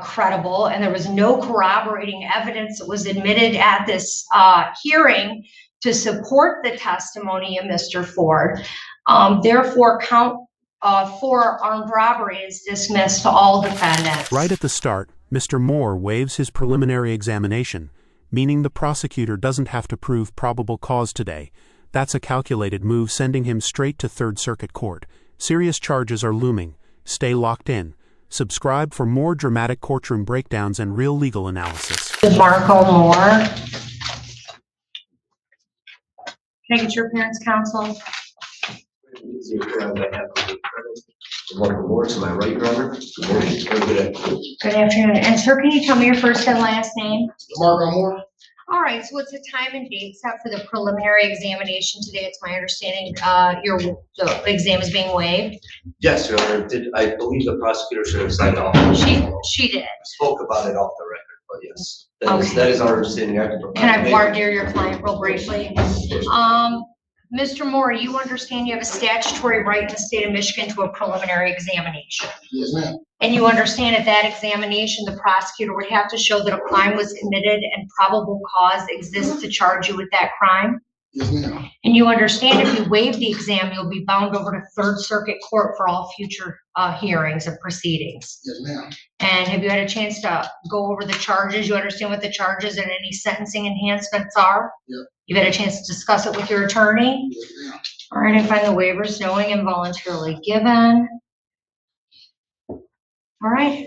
credible, and there was no corroborating evidence that was admitted at this hearing to support the testimony of Mr. Ford. Therefore, count 4 armed robbery is dismissed to all defendants. Right at the start, Mr. Moore waives his preliminary examination, meaning the prosecutor doesn't have to prove probable cause today. That's a calculated move, sending him straight to Third Circuit Court. Serious charges are looming. Stay locked in. Subscribe for more dramatic courtroom breakdowns and real legal analysis. Marco Moore. Can I get your appearance, counsel? Marco Moore to my right, Your Honor. Good morning. Good afternoon. Good afternoon. And sir, can you tell me your first and last name? Marco Moore. All right, so it's a time and date set for the preliminary examination today. It's my understanding the exam is being waived. Yes, Your Honor. I believe the prosecutor should have signed off. She did. Spoke about it off the record, but yes. Okay. That is our understanding. Can I voir dire your client real briefly? Mr. Moore, you understand you have a statutory right in the state of Michigan to a preliminary examination. Yes, ma'am. And you understand at that examination, the prosecutor would have to show that a crime was committed and probable cause exists to charge you with that crime? Yes, ma'am. And you understand if you waive the exam, you'll be bound over to Third Circuit Court for all future hearings and proceedings. Yes, ma'am. And have you had a chance to go over the charges? You understand what the charges and any sentencing enhancements are? Yep. You've had a chance to discuss it with your attorney? Yes, ma'am. All right, I find the waivers knowing and voluntarily given. All right.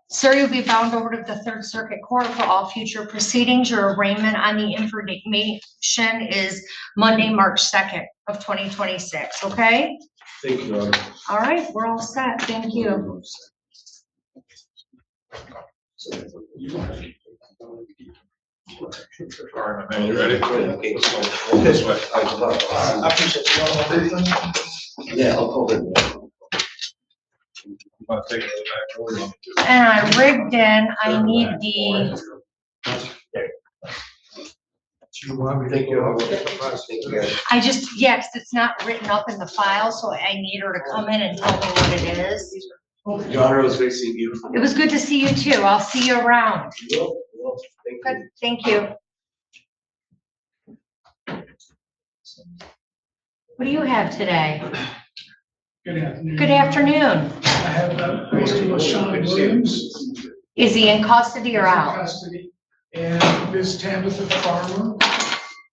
Sir, you'll be bound over to the Third Circuit Court for all future proceedings. Your arraignment on the information is Monday, March 2nd of 2026, okay? Thank you, Your Honor. All right, we're all set. Thank you. All right, man, you ready? Okay, so This way. I appreciate you. Yeah, I'll call it. I'm gonna take it back. What do you want me to do? And I rigged in, I need the, Thank you. Thank you. I just, yes, it's not written up in the file, so I need her to come in and tell me what it is. Your Honor, it was great seeing you. It was good to see you too. I'll see you around. You will. Thank Good, you. thank you. What do you have today? Good afternoon. Good afternoon. I have Mr. LaShawn Williams. Is he in custody or in out? custody, and Ms. Tabitha Farmer.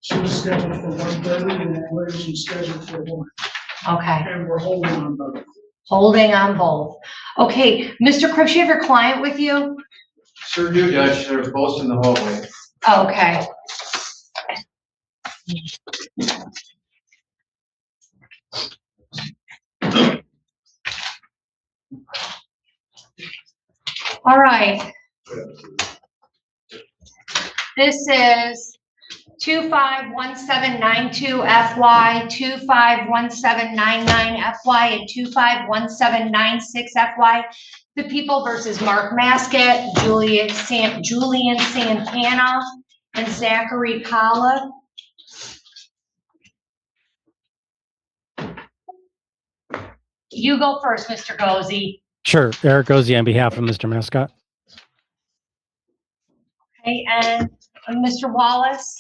She was scheduled for 1:30 and Williams was scheduled for 1. Okay, And we're holding on both. holding on both. Okay, Mr. Cripps, you have your client with you? Sure do, Judge. They're both in the hallway. Okay. All right. This is 251792 FY, 251799 FY, and 251796 FY. The People versus Mark Masket, Julian Santana, and Zachary Kala. You go first, Mr. Gozzi. Sure. Eric Gozzi on behalf of Mr. Mascot. Okay, and Mr. Wallace.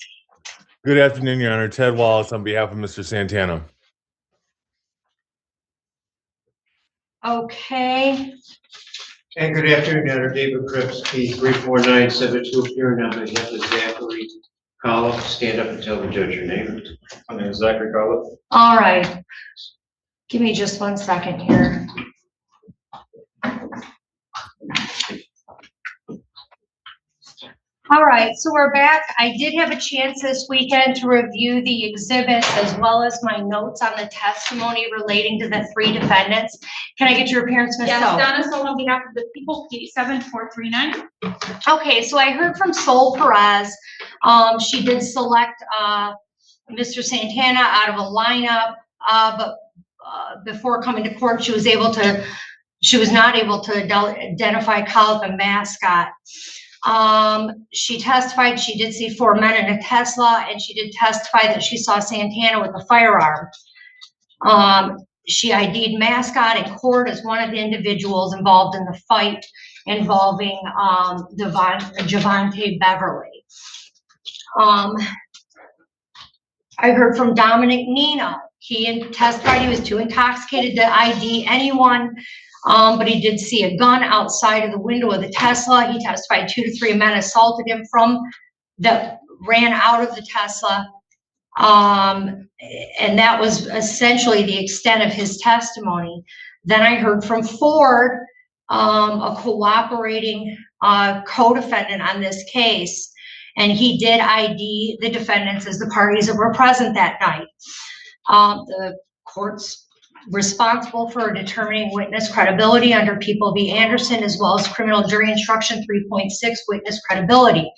Good afternoon, Your Honor. Ted Wallace on behalf of Mr. Santana. Okay. And good afternoon, Your Honor. David Cripps, P34972, appearing on behalf of Zachary Collins. Stand up and tell the judge your name. My name is Zachary Collins. All right. Give me just 1 second here. All right, so we're back. I did have a chance this weekend to review the exhibits as well as my notes on the testimony relating to the 3 defendants. Can I get your appearance, Ms. Yes, Soul? Donna Sol on behalf of the People, P 7439. Okay, so I heard from Sol Perez. She did select Mr. Santana out of a lineup, but before coming to court, she was not able to identify Kyle the mascot. She testified she did see 4 men in a Tesla, and she did testify that she saw Santana with a firearm. She ID'd mascot in court as one of the individuals involved in the fight, involving Javante Beverly. I heard from Dominic Nino. He testified he was too intoxicated to ID anyone, but he did see a gun outside of the window of the Tesla. He testified 2 to 3 men assaulted him ran out of the Tesla. And that was essentially the extent of his testimony. Then I heard from Ford, a cooperating co-defendant on this case, and he did ID the defendants as the parties that were present that night. The court's responsible for determining witness credibility under People v. Anderson, as well as criminal jury instruction 3.6, witness credibility.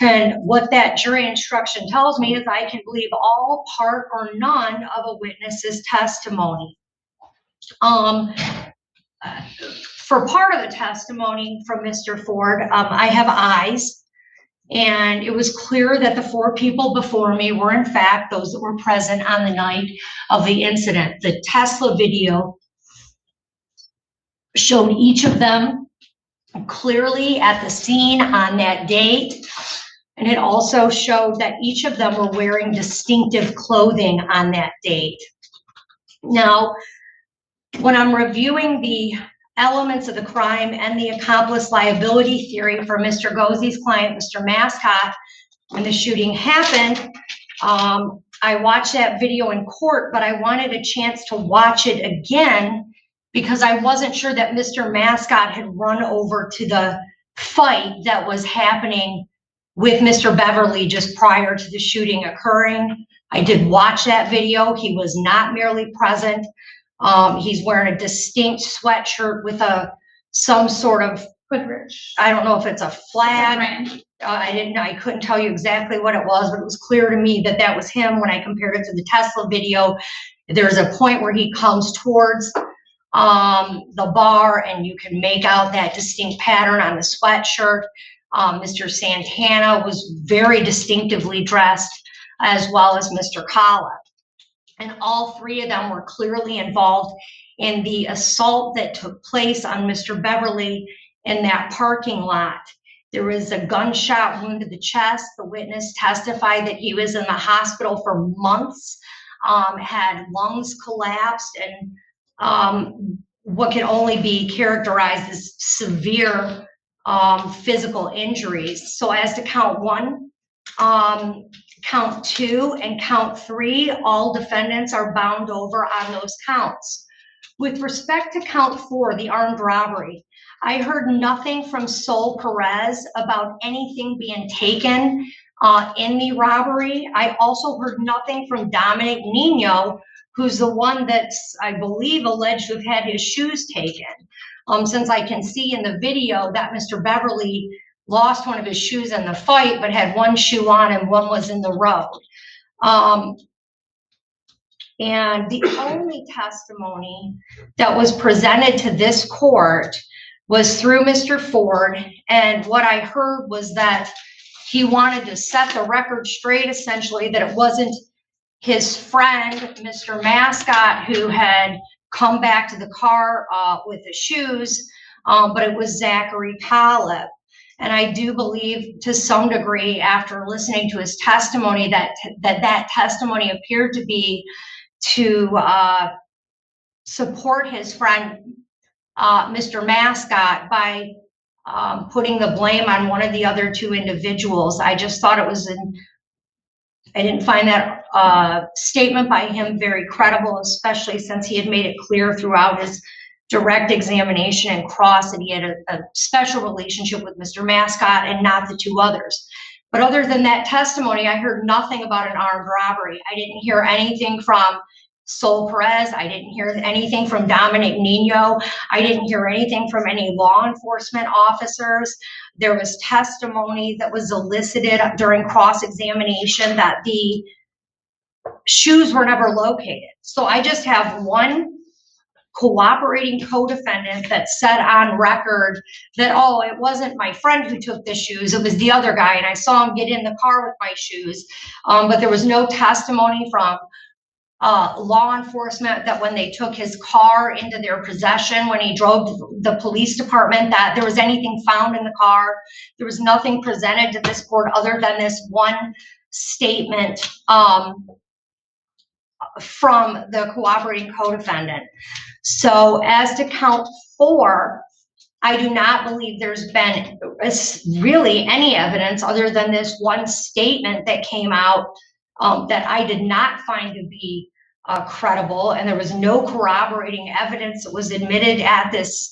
And what that jury instruction tells me is I can believe all, part, or none of a witness's testimony. For part of the testimony from Mr. Ford, I have eyes, and it was clear that the 4 people before me were in fact those that were present on the night of the incident. The Tesla video showed each of them clearly at the scene on that date. And it also showed that each of them were wearing distinctive clothing on that date. Now, when I'm reviewing the elements of the crime and the accomplice liability theory for Mr. Gozzi's client, Mr. Mascot, when the shooting happened, I watched that video in court, but I wanted a chance to watch it again because I wasn't sure that Mr. Mascot had run over to the fight that was happening with Mr. Beverly just prior to the shooting occurring. I did watch that video. He was not merely present. He's wearing a distinct sweatshirt with some sort of, I don't know if it's a flag. I couldn't tell you exactly what it was, but it was clear to me that that was him when I compared it to the Tesla video. There's a point where he comes towards the bar and you can make out that distinct pattern on the sweatshirt. Mr. Santana was very distinctively dressed, as well as Mr. Kala. And all 3 of them were clearly involved in the assault that took place on Mr. Beverly in that parking lot. There was a gunshot wound to the chest. The witness testified that he was in the hospital for months, had lungs collapsed, and what can only be characterized as severe physical injuries. So as to count 1, count 2, and count 3, all defendants are bound over on those counts. With respect to count 4, the armed robbery, I heard nothing from Sol Perez about anything being taken in the robbery. I also heard nothing from Dominic Nino, who's the one that's, I believe, alleged to have had his shoes taken. Since I can see in the video that Mr. Beverly lost one of his shoes in the fight, but had one shoe on and one was in the road. And the only testimony that was presented to this court was through Mr. Ford. And what I heard was that he wanted to set the record straight, essentially, that it wasn't his friend, Mr. Mascot, who had come back to the car with the shoes, but it was Zachary Pollitt. And I do believe to some degree, after listening to his testimony, that testimony appeared to be to support his friend, Mr. Mascot, by putting the blame on one of the other 2 individuals. I just thought it was I didn't find that statement by him very credible, especially since he had made it clear throughout his direct examination and cross that he had a special relationship with Mr. Mascot and not the 2 others. But other than that testimony, I heard nothing about an armed robbery. I didn't hear anything from Sol Perez. I didn't hear anything from Dominic Nino. I didn't hear anything from any law enforcement officers. There was testimony that was elicited during cross-examination that the shoes were never located. So I just have one cooperating co-defendant that said on record that, oh, it wasn't my friend who took the shoes, it was the other guy, and I saw him get in the car with my shoes. But there was no testimony from law enforcement that when they took his car into their possession, when he drove to the police department, that there was anything found in the car. There was nothing presented to this court other than this one statement from the cooperating co-defendant. So as to count 4, I do not believe there's been really any evidence other than this one statement that came out that I did not find to be credible, and there was no corroborating evidence that was admitted at this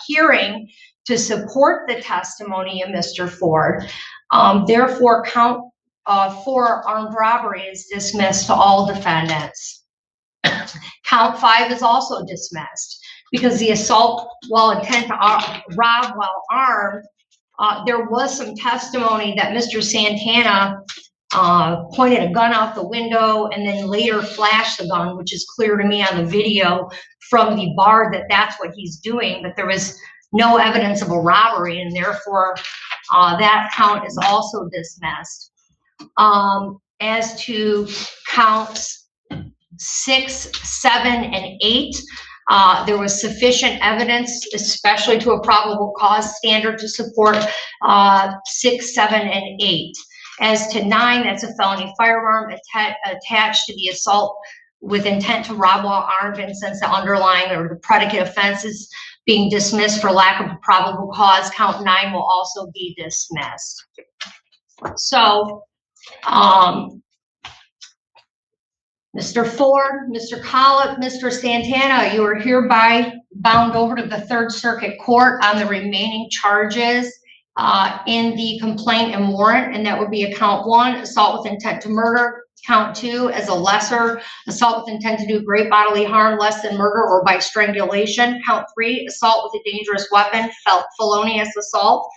hearing to support the testimony of Mr. Ford. Therefore, count 4 armed robbery is dismissed to all defendants. Count 5 is also dismissed because the assault while intent to rob while armed, there was some testimony that Mr. Santana pointed a gun out the window and then later flashed the gun, which is clear to me on the video from the bar that that's what he's doing, but there was no evidence of a robbery, and therefore that count is also dismissed. As to counts 6, 7, and 8, there was sufficient evidence, especially to a probable cause standard, to support 6, 7, and 8. As to 9, that's a felony firearm attached to the assault with intent to rob while armed, and since the underlying or the predicate offense is being dismissed for lack of a probable cause, count 9 will also be dismissed. So, Mr. Ford, Mr. Collett, Mr. Santana, you are hereby bound over to the 3rd Circuit Court on the remaining charges in the complaint and warrant, and that would be a count 1, assault with intent to murder, count 2 as a lesser, assault with intent to do great bodily harm less than murder or by strangulation, count 3, assault with a dangerous weapon, felonious assault.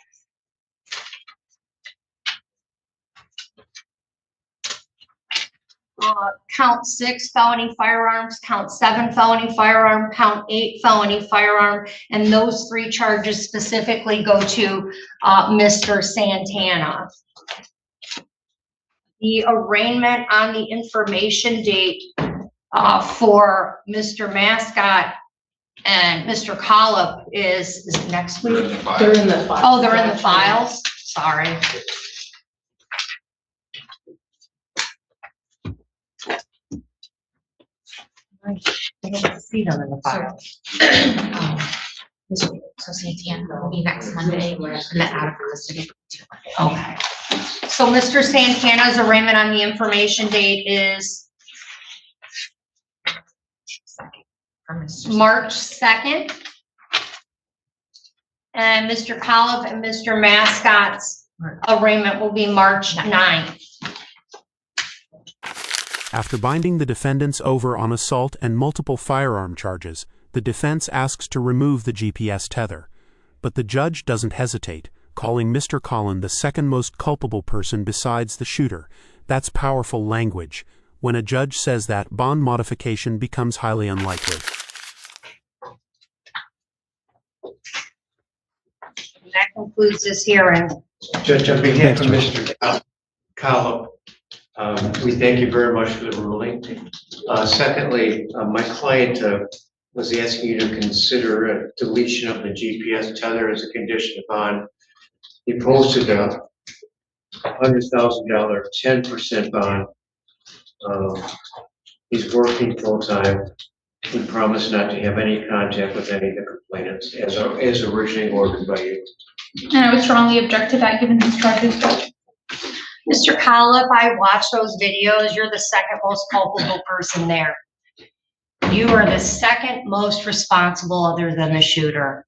Count 6 felony firearms, count 7 felony firearm, count 8 felony firearm, and those 3 charges specifically go to Mr. Santana. The arraignment on the information date for Mr. Mascot and Mr. Collop is it next week? They're in the files. Oh, they're in the files? Sorry. I don't see them in the files. So Santana will be next Monday and then out of custody. Okay. So Mr. Santana's arraignment on the information date is March 2nd. And Mr. Collop and Mr. Mascot's arraignment will be March 9th. After binding the defendants over on assault and multiple firearm charges, the defense asks to remove the GPS tether. But the judge doesn't hesitate, calling Mr. Collin the second most culpable person besides the shooter. That's powerful language. When a judge says that, bond modification becomes highly unlikely. That concludes this hearing. Judge, on behalf of Mr. Collop, we thank you very much for the ruling. Secondly, my client was asking you to consider a deletion of the GPS tether as a condition upon he posted a $100,000 10% bond. He's working full time. He promised not to have any contact with any of the complainants as originally ordered by you. And I would strongly object to that given these charges, Judge. Mr. Collop, I watched those videos. You're the second most culpable person there. You are the second most responsible other than the shooter.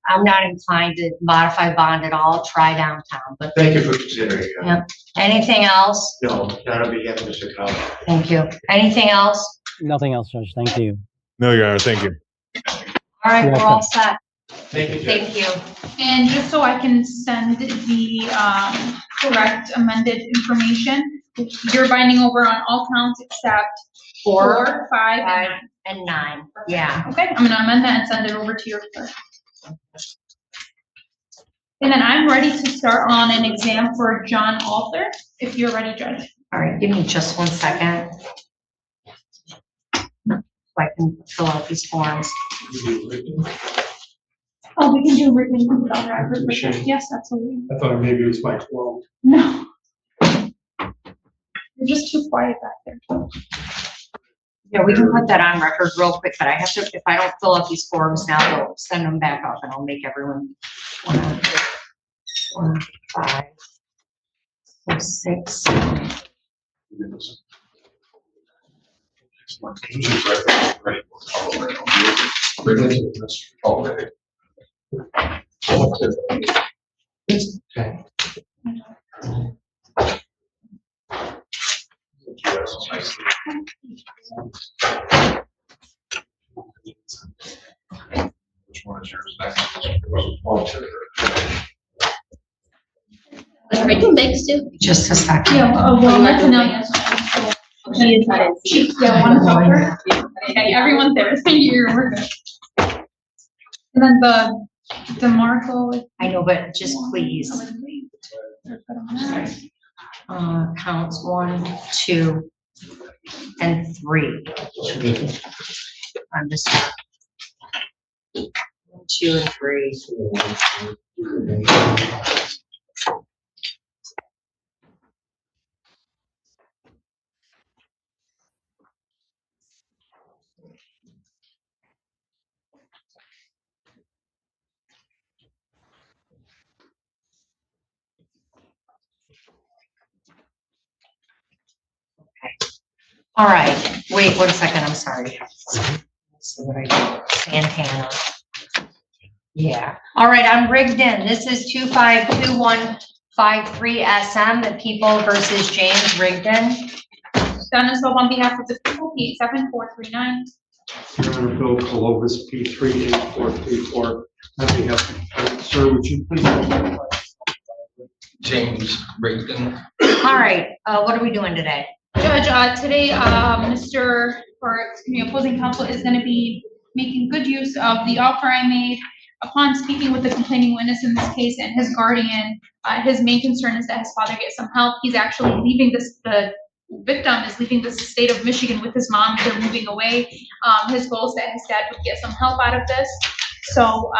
I'm not inclined to modify bond at all. Try downtown, but Thank you for considering it. Yep. Anything else? No, not on behalf of Mr. Collop. Thank you. Anything else? Nothing else, Judge. Thank you. No, Your Honor, thank you. All right, You're we're all set. Thank you, Judge. Thank you. And just so I can send the correct amended information, you're binding over on all counts except 4, 5, and 9. And 9. Yeah. Okay, I'm gonna amend that and send it over to your clerk. And then I'm ready to start on an exam for John Alter, if you're ready, Judge. All right, give me just 1 second. I can fill out these forms. Oh, we can do written without record. Yes, absolutely. I thought maybe it was my quote. No. You're just too quiet back there. Yeah, we can put that on record real quick, but I have to, if I don't fill out these forms now, they'll send them back off and I'll make everyone 1, 5, 6. Which one is yours? Are you baked too? Just a second. Yeah, well, that's enough. Yeah, one over. Okay, everyone there. We're good. And then the Marco. I know, but just please, counts 1, 2, and 3. I'm just 1, 2, and 3. All right, wait 1 second, I'm sorry. Let's see what I got. Santana. Yeah, all right, I'm rigged in. This is 252153 SM, the People versus James Rigdon. Dennis Hope on behalf of the people, P87439. Your Honor, Bill Colovis, P38434. On behalf of, sir, would you please? James Rigdon. All right, what are we doing today? Judge, today, opposing counsel is gonna be making good use of the offer I made upon speaking with the complaining witness in this case and his guardian. His main concern is that his father get some help. He's actually leaving the victim is leaving the state of Michigan with his mom. They're moving away. His goal is that his dad would get some help out of this. So,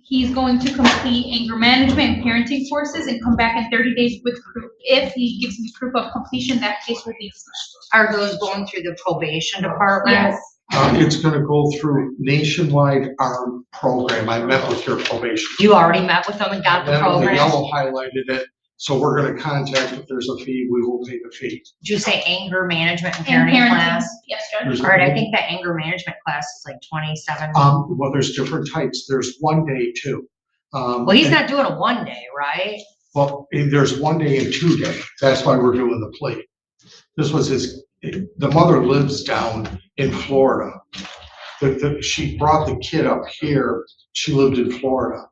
he's going to complete anger management and parenting courses and come back in 30 days with proof. If he gives me proof of completion, that case will be dismissed. Are those going through the probation department? Yes. It's gonna go through nationwide ARM program. I met with your probation. You already met with them and got the Then the program? yellow highlighted it, so we're gonna contact, if there's a fee, we will pay the fee. Did you say anger management and And parenting parenting, class? yes, Judge. There's- All right, I think the anger management class is like 27. Well, there's different types. There's 1 day too. Well, he's not doing a 1 day, right? Well, there's 1 day and 2 day. That's why we're doing the plea. This was the mother lives down in Florida. She brought the kid up here. She lived in Florida.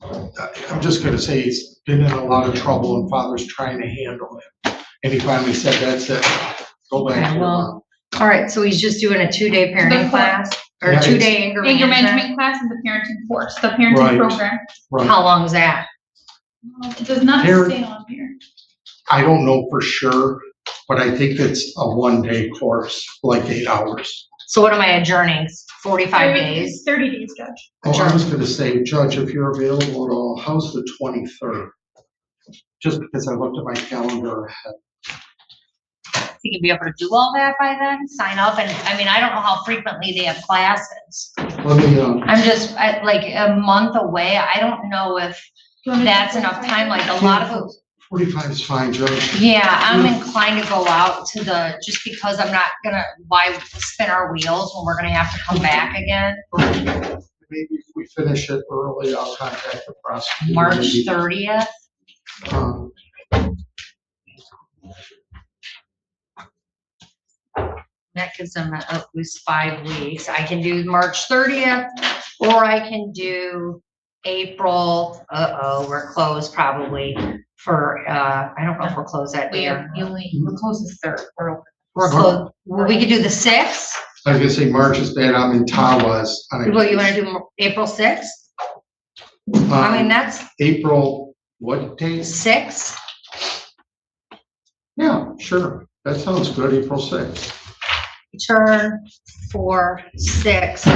I'm just gonna say he's been in a lot of trouble and father's trying to handle it. And he finally said, that's it. Go back to Okay, your well, mom. all right, so he's just doing a 2-day parenting class or Yeah, 2-day anger Anger management? management class and the parenting course, the parenting Right. program. Right. How long is that? It does not Parent- say on here. I don't know for sure, but I think it's a 1 day course, like 8 hours. So what am I adjourning? 45 days? 30 days, Judge. Oh, I was gonna say, Judge, if you're available at all, how's the 23rd? Just because I looked at my calendar ahead. You can be able to do all that by then, sign up, and I mean, I don't know how frequently they have classes. Let me, I'm just, like a month away, I don't know if that's enough time, like a lot of it. 45 is fine, Judge. Yeah, I'm inclined to go out to just because I'm not gonna, why spin our wheels when we're gonna have to come back again? Maybe if we finish it early, I'll contact the prosecutor. March Maybe, 30th? um, That gives them at least 5 weeks. I can do March 30th, or I can do April, we're closed probably for, I don't know if we're closed that day. or not. We're closed the 3rd. We're open. We're closed, we could do the 6th? I was gonna say March is bad, I'm in Tawas. Well, you wanna do April 6th? I mean, that's April, what date? 6. Yeah, sure, that sounds good, April 6th. return for 6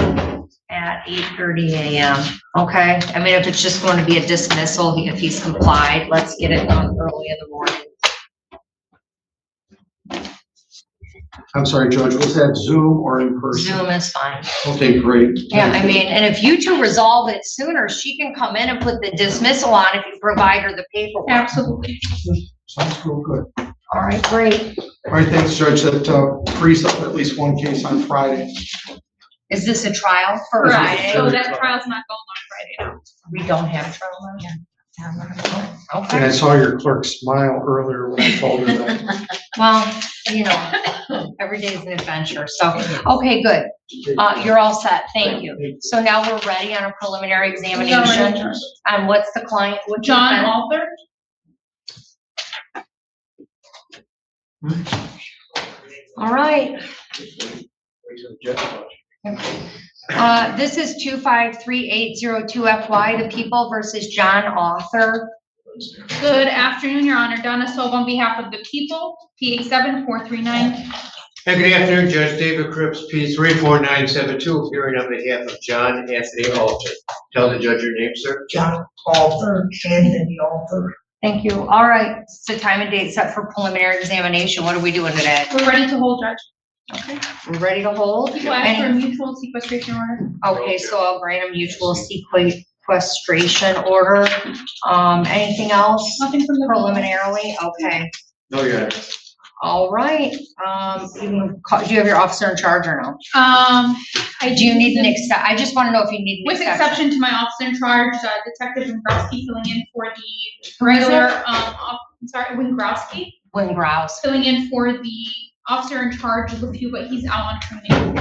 at 8:30 a.m. Okay, I mean, if it's just going to be a dismissal, if he's complied, let's get it done early in the morning. I'm sorry, Judge, was that Zoom or in person? Zoom is fine. Okay, great. Yeah, I mean, and if you two resolve it sooner, she can come in and put the dismissal on if you provide her the paperwork. Absolutely. Sounds real good. All right, great. All right, thanks, Judge. That frees up at least one case on Friday. Is this a trial for Correct. Friday? So that trial's not going on Friday. We don't have trial now? Yeah. And Okay, I saw your clerk smile earlier when I told her that. well, you know, every day is an adventure, so, okay, good. You're all set, thank you. So now we're ready on a preliminary examination. And what's the client? what's the John defendant? Alter. All right. This is 253-802-FY, the People versus John Author. Good afternoon, Your Honor. Donna Silva on behalf of the people, PA 7439. Hey, good afternoon, Judge David Cripps, P 34972, appearing on behalf of John Anthony Alter. Tell the judge your name, sir. John Alter, Anthony Alter. Thank you. All right, so time and date set for preliminary examination. What are we doing today? We're ready to hold, Judge. Okay, we're ready to hold. People ask for a mutual sequestration order. Okay, so I'll grant a mutual sequestration order. Anything else Nothing from the preliminarily? Okay, No, Your Honor. all right. You can call, do you have your officer in charge or no? I Do you need an I just want to know if you need an With exception to my officer in charge, Detective Wingrowski filling in for the Who is it? regular, Wingrowski Wingrouse. filling in for the officer in charge of the few, but he's out on training.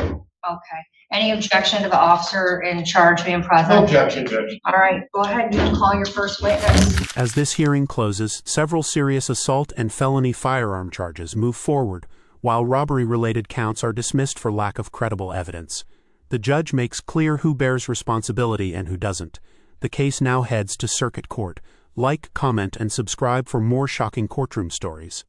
Okay. Any objection to the officer in charge being No present? objection, Judge. All right, go ahead. You can call your first witness. As this hearing closes, several serious assault and felony firearm charges move forward, while robbery-related counts are dismissed for lack of credible evidence. The judge makes clear who bears responsibility and who doesn't. The case now heads to circuit court. Like, comment, and subscribe for more shocking courtroom stories.